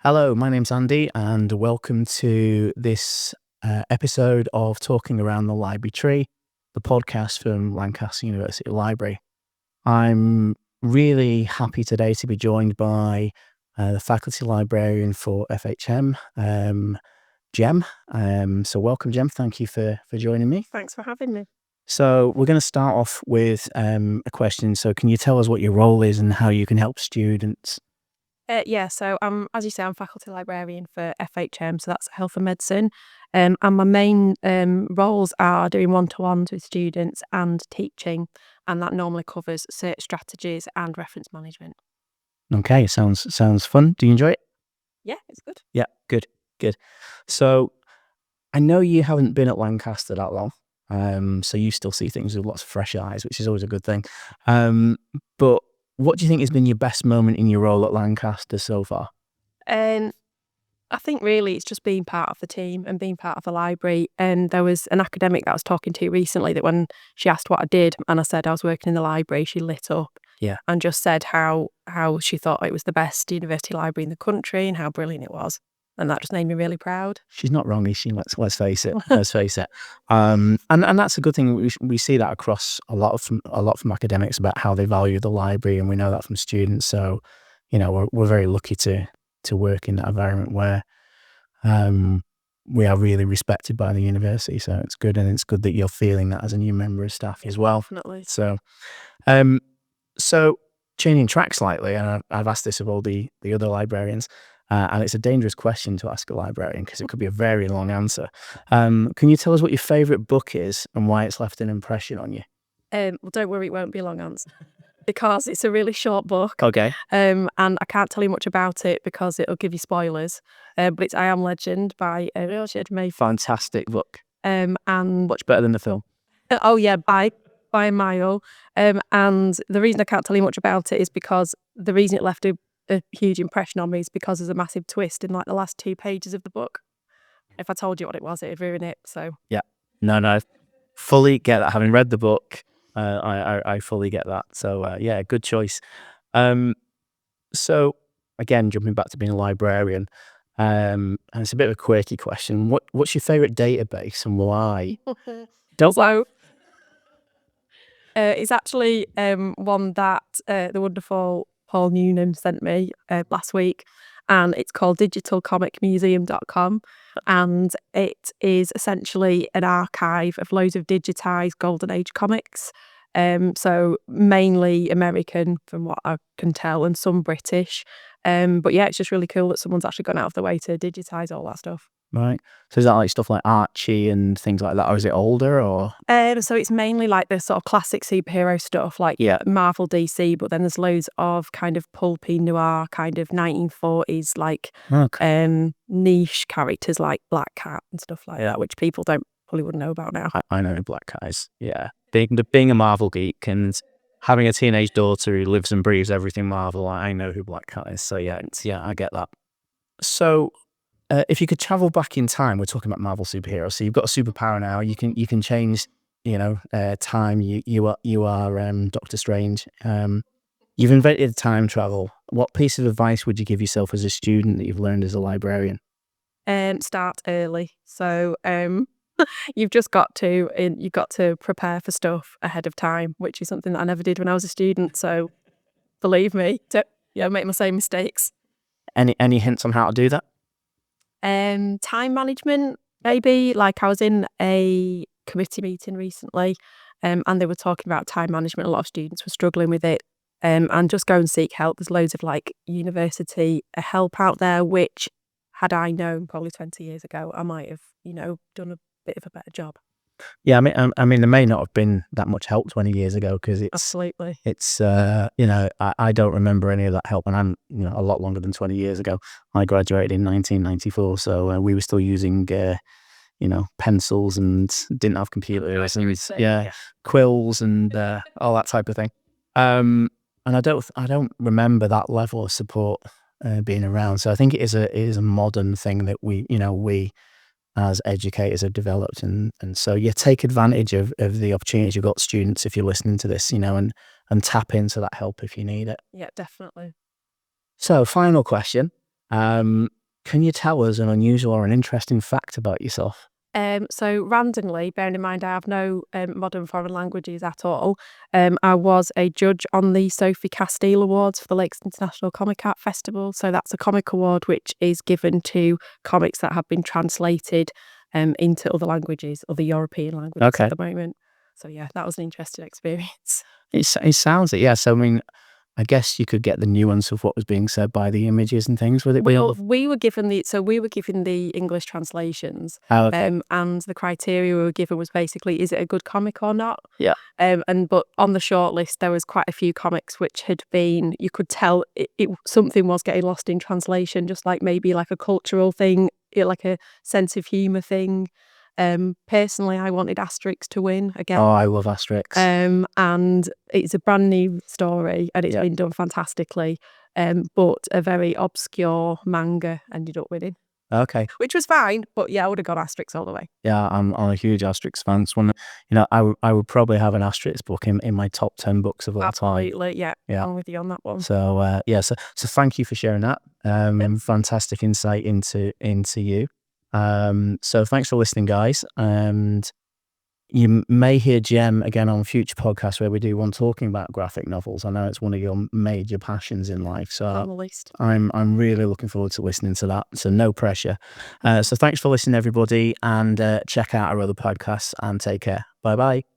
Hello, my name's Andy, and welcome to this episode of Talking Around the Library Tree, the podcast from Lancaster University Library. I'm really happy today to be joined by the faculty librarian for FHM, Gem. So welcome, Gem. Thank you for joining me. Thanks for having me. So we're going to start off with a question. So can you tell us what your role is and how you can help students? So as you say, I'm faculty librarian for FHM, so that's health and medicine. And my main roles are doing one-to-ones with students and teaching, and that normally covers search strategies and reference management. Okay, sounds fun. Do you enjoy it? Yeah, it's good. Yeah, good. So I know you haven't been at Lancaster that long, so you still see things with lots of fresh eyes, which is always a good thing. But what do you think has been your best moment in your role at Lancaster so far? I think really it's just being part of the team and being part of the library. And there was an academic that I was talking to recently that when she asked what I did and I said I was working in the library, she lit up. Yeah. And just said how she thought it was the best university library in the country and how brilliant it was. And that just made me really proud. She's not wrong, is she? Let's face it. Let's face it. And that's a good thing. We see that across a lot from academics about how they value the library, and we know that from students. So, we're very lucky to work in that environment where we are really respected by the university. So it's good, and it's good that you're feeling that as a new member of staff as well. Definitely. So changing track slightly, and I've asked this of all the other librarians. And it's a dangerous question to ask a librarian because it could be a very long answer. Can you tell us what your favourite book is and why it's left an impression on you? Well, don't worry, it won't be a long answer because it's a really short book. Okay. And I can't tell you much about it because it'll give you spoilers. But it's I Am Legend by Richard May. Fantastic book. And much better than the film. Oh yeah, by a mile. And the reason I can't tell you much about it is because the reason it left a huge impression on me is because there's a massive twist in like the last 2 pages of the book. If I told you what it was, it'd ruin it. So yeah, no, fully get that. Having read the book, I fully get that. So yeah, good choice. So again, jumping back to being a librarian, and it's a bit of a quirky question. What's your favourite database and why? It's actually one that the wonderful Paul Newnham sent me last week, and it's called digitalcomicmuseum.com, and it is essentially an archive of loads of digitised golden age comics, so mainly American from what I can tell and some British, but yeah, it's just really cool that someone's actually gone out of their way to digitise all that stuff. Right. So is that like stuff like Archie and things like that, or is it older, or? So it's mainly like the sort of classic superhero stuff, like Marvel, DC, but then there's loads of kind of pulpy noir, kind of 1940s, like niche characters like Black Cat and stuff like that, which people probably wouldn't know about now. I know who Black Cat is. Yeah, being a Marvel geek and having a teenage daughter who lives and breathes everything Marvel, I know who Black Cat is. So yeah, I get that. So. If you could travel back in time, we're talking about Marvel superheroes. So you've got a superpower now. You can change, time. You are Doctor Strange. You've invented time travel. What piece of advice would you give yourself as a student that you've learned as a librarian? Start early. So you've got to prepare for stuff ahead of time, which is something that I never did when I was a student. So believe me, don't make the same mistakes. Any hints on how to do that? Time management, maybe. Like I was in a committee meeting recently, and they were talking about time management. A lot of students were struggling with it, and just go and seek help. There's loads of like university help out there, which had I known probably 20 years ago, I might have, done a bit of a better job. Yeah, I mean, there may not have been that much help 20 years ago because absolutely. It's I don't remember any of that help, and I'm a lot longer than 20 years ago. I graduated in 1994, so we were still using pencils and didn't have computers and quills and all that type of thing. And I don't remember that level of support being around. So I think it is a modern thing that we as educators have developed, and so take advantage of the opportunities you've got, students, if you're listening to this, and tap into that help if you need it. Yeah, definitely. So final question, Can you tell us an unusual or an interesting fact about yourself? So randomly, bearing in mind I have no modern foreign languages at all, I was a judge on the Sophie Castile Awards for the Lakes International Comic Art Festival. So that's a comic award which is given to comics that have been translated into other languages, other European languages Okay. at the moment. So yeah, that was an interesting experience. It sounds it, yeah. So I mean, I guess you could get the nuance of what was being said by the images and things. Would it be all? We were given the English translations, Oh, okay. and the criteria we were given was basically, is it a good comic or not? Yeah. But on the shortlist there was quite a few comics which had been, you could tell something was getting lost in translation, just like maybe like a cultural thing, like a sense of humour thing. Personally, I wanted Asterix to win again. Oh, I love Asterix. And it's a brand new story and it's Yeah. been done fantastically. But a very obscure manga ended up winning, Okay. which was fine. But yeah, I would have gone Asterix all the way. Yeah, I'm a huge Asterix fan. It's one, I would probably have an Asterix book in my top 10 books of all time. Absolutely, yeah. Yeah. I'm with you on that one. So so thank you for sharing that. Fantastic insight into you. So thanks for listening, guys. And you may hear Jem again on future podcasts where we do one talking about graphic novels. I know it's one of your major passions in life, On so the list. I'm really looking forward to listening to that. So no pressure. So thanks for listening, everybody, and check out our other podcasts and take care. Bye bye.